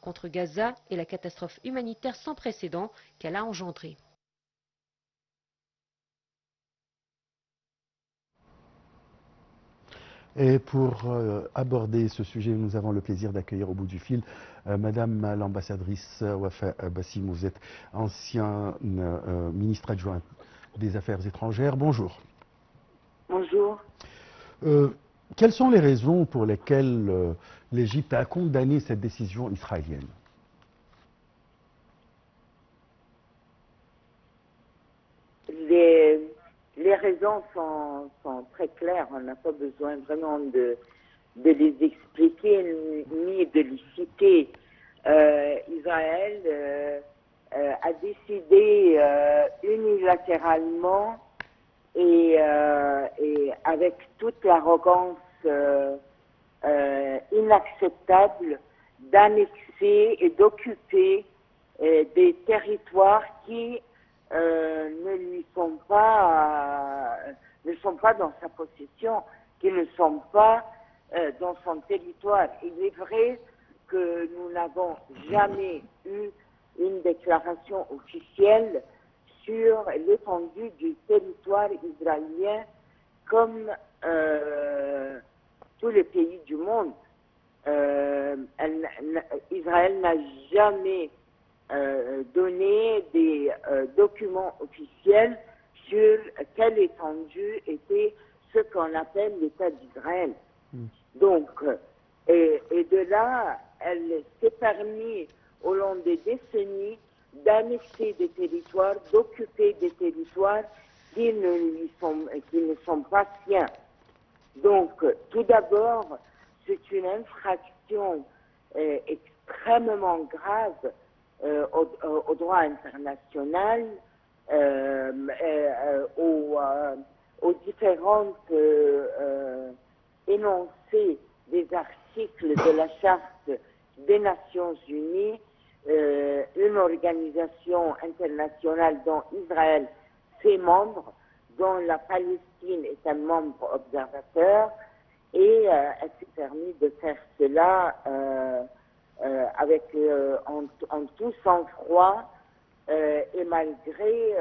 contre Gaza et la catastrophe humanitaire sans précédent qu'elle a engendrée. Et pour aborder ce sujet, nous avons le plaisir d'accueillir au bout du fil Madame l'ambassadrice Wafa Bassim. Vous êtes ancienne ministre adjointe des Affaires étrangères. Bonjour. Bonjour. Quelles sont les raisons pour lesquelles l'Égypte a condamné cette décision israélienne? Les raisons sont très claires. On n'a pas besoin vraiment de les expliquer ni de les citer. Israël a décidé unilatéralement et avec toute l'arrogance inacceptable d'annexer et d'occuper des territoires qui ne sont pas dans sa possession, qui ne sont pas dans son territoire. Il est vrai que nous n'avons jamais eu une déclaration officielle sur l'étendue du territoire israélien comme tous les pays du monde. Israël n'a jamais donné des documents officiels sur quelle étendue était ce qu'on appelle l'État d'Israël. Donc, et de là, elle s'est permis au long des décennies d'annexer des territoires, d'occuper des territoires qui ne sont pas siens. Donc, tout d'abord, c'est une infraction extrêmement grave au droit international, aux différentes énoncés des articles de la Charte des Nations Unies, une organisation internationale dont Israël fait membre, dont la Palestine est un membre observateur, et elle s'est permis de faire cela avec en tout sang-froid et malgré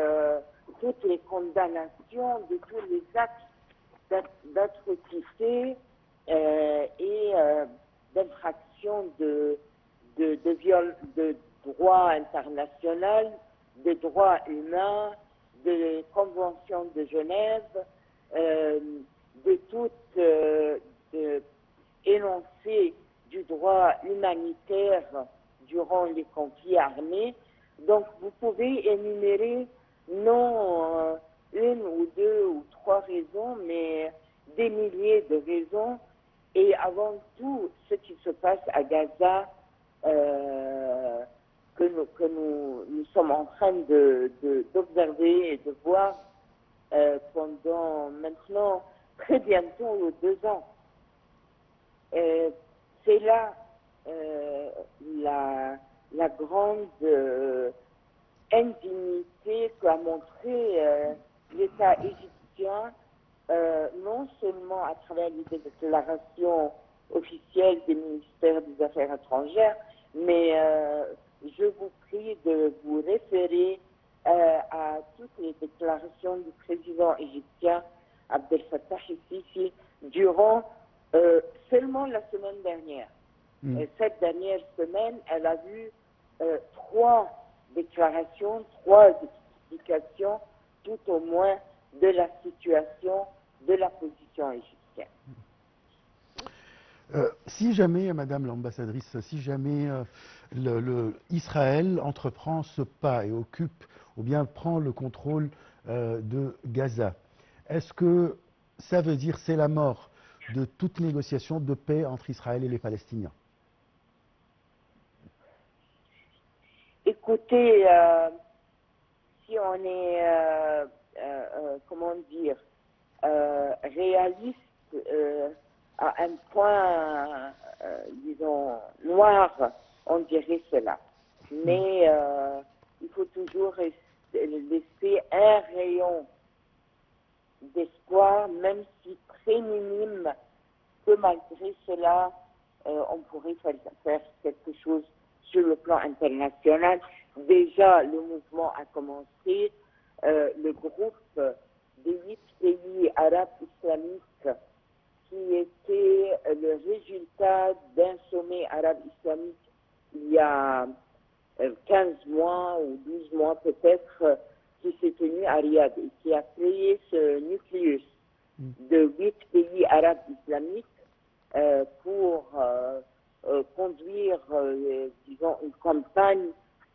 toutes les condamnations de tous les actes d'atrocité et d'infraction de droit international, de droit humain, de convention de Genève, de tout énoncé du droit humanitaire durant les conflits armés. Donc vous pouvez énumérer non une ou deux ou trois raisons, mais des milliers de raisons. Et avant tout, ce qui se passe à Gaza, que nous sommes en train d'observer et de voir pendant maintenant très bientôt 2 ans. C'est là la grande indignité qu'a montré l'État égyptien, non seulement à travers les déclarations officielles des ministères des Affaires étrangères, mais je vous prie de vous référer à toutes les déclarations du président égyptien Abdel Fattah el-Sisi durant seulement la semaine dernière. Cette dernière semaine, elle a vu 3 déclarations, 3 explications, tout au moins, de la situation de la position égyptienne. Si jamais, Madame l'ambassadrice, si jamais Israël entreprend ce pas et occupe ou bien prend le contrôle de Gaza, est-ce que ça veut dire c'est la mort de toute négociation de paix entre Israël et les Palestiniens? Écoutez, si on est, comment dire, réaliste à un point, disons, noir, on dirait cela. Mais il faut toujours laisser un rayon d'espoir, même si très minime, que malgré cela, on pourrait faire quelque chose sur plan international. Déjà, le mouvement a commencé. Le groupe des 8 pays arabes islamiques qui était le résultat d'un sommet arabe islamique il y a 15 mois ou 12 mois peut-être, qui s'est tenu à Riyad et qui a créé ce nucléus de 8 pays arabes islamiques pour conduire, disons, une campagne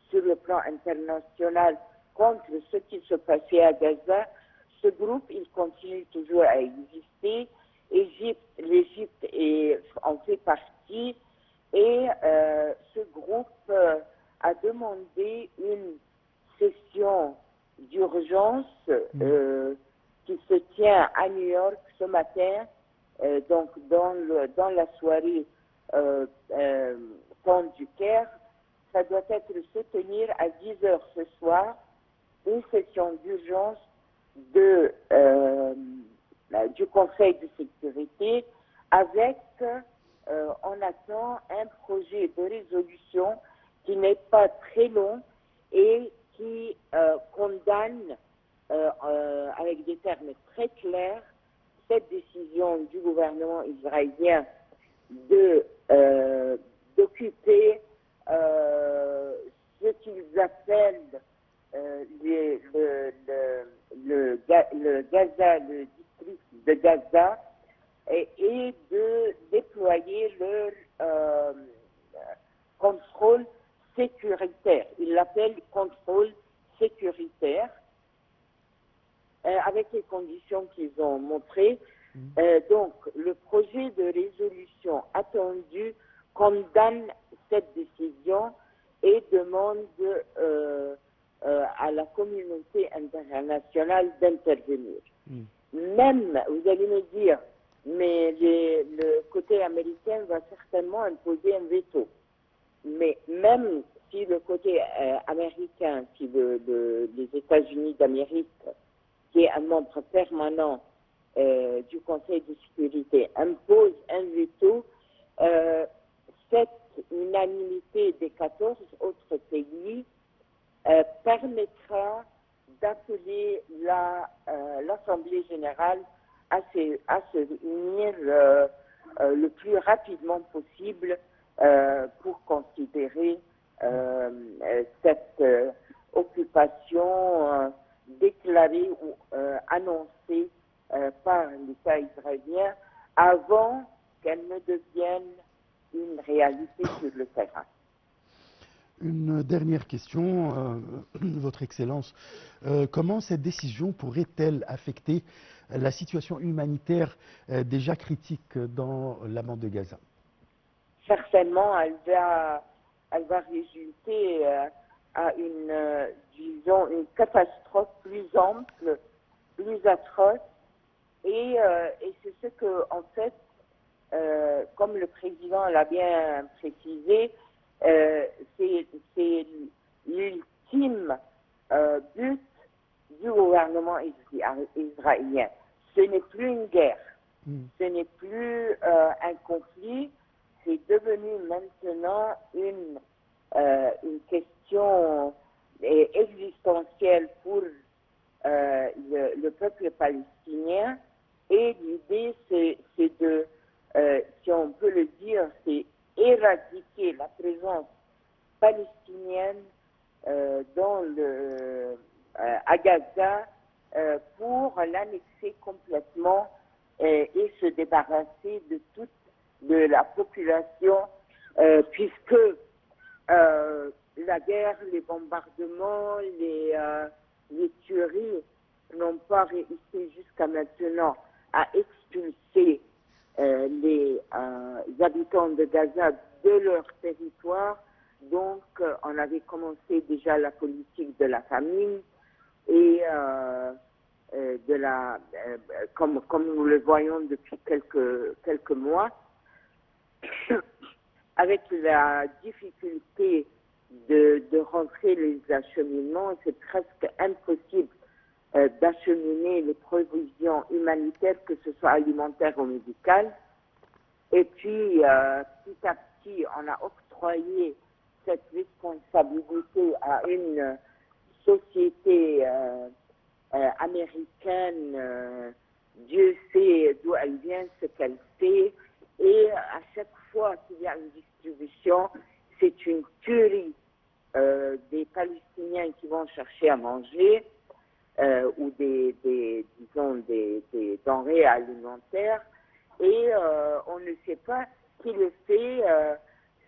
sur le plan international contre ce qui se passait à Gaza. Ce groupe, il continue toujours à exister. L'Égypte en fait partie et ce groupe a demandé une session d'urgence qui se tient à New York ce matin, donc dans la soirée temps du Caire. Ça doit se tenir à 10 heures ce soir, une session d'urgence du Conseil de sécurité avec, on attend un projet de résolution qui n'est pas très long et qui condamne avec des termes très clairs cette décision du gouvernement israélien d'occuper ce qu'ils appellent le district de Gaza et de déployer leur contrôle sécuritaire. Ils l'appellent contrôle sécuritaire avec les conditions qu'ils ont montrées. Donc, le projet de résolution attendu condamne cette décision et demande à la communauté internationale d'intervenir. Même, vous allez me dire, mais le côté américain va certainement imposer un veto. Mais même si le côté américain, si les États-Unis d'Amérique, qui est un membre permanent du Conseil de sécurité, impose un veto, cette unanimité des 14 autres pays permettra d'appeler l'Assemblée générale à se réunir le plus rapidement possible pour considérer cette occupation déclarée ou annoncée par l'État israélien avant qu'elle ne devienne une réalité sur le terrain. Une dernière question, Votre Excellence. Comment cette décision pourrait-elle affecter la situation humanitaire déjà critique dans la bande de Gaza? Certainement, elle va résulter à une catastrophe plus ample, plus atroce. Et c'est ce que, en fait, comme le président l'a bien précisé, c'est l'ultime but du gouvernement israélien. Ce n'est plus une guerre, ce n'est plus un conflit, c'est devenu maintenant une question existentielle pour le peuple palestinien. Et l'idée, c'est de, si on peut le dire, c'est éradiquer la présence palestinienne à Gaza pour l'annexer complètement et se débarrasser de la population, puisque la guerre, les bombardements, les tueries n'ont pas réussi jusqu'à maintenant à expulser les habitants de Gaza de leur territoire. Donc, on avait commencé déjà la politique de la famine et comme nous le voyons depuis quelques mois, avec la difficulté de rentrer les acheminements, c'est presque impossible d'acheminer les provisions humanitaires, que ce soit alimentaires ou médicales. Et puis, petit à petit, on a octroyé cette responsabilité responsabilité à une société américaine, Dieu sait d'où elle vient, ce qu'elle fait, et à chaque fois qu'il y a une distribution, c'est une tuerie des Palestiniens qui vont chercher à manger, ou disons des denrées alimentaires, et on ne sait pas qui le fait.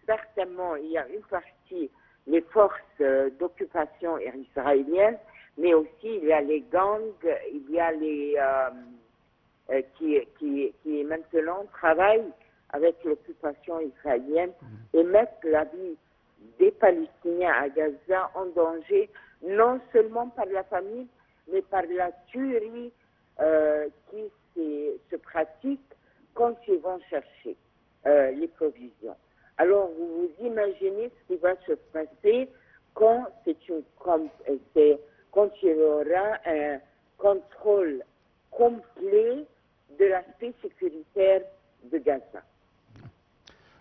Certainement, il y a une partie, les forces d'occupation israéliennes, mais aussi il y a les gangs, il y a les qui maintenant travaillent avec l'occupation israélienne et mettent la vie des Palestiniens à Gaza en danger, non seulement par la famine, mais par la tuerie qui se pratique quand ils vont chercher les provisions. Alors, vous vous imaginez ce qui va se passer quand quand il y aura un contrôle complet de l'aspect sécuritaire de Gaza.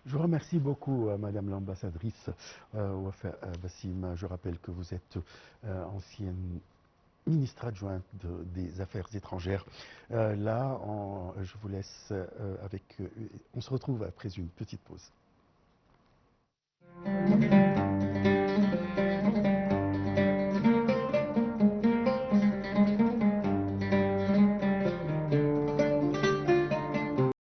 Je vous remercie beaucoup, Madame l'ambassadrice Wafa Bassim. Je rappelle que vous êtes ancienne ministre adjointe des Affaires étrangères. Je vous laisse avec... on se retrouve après une petite pause.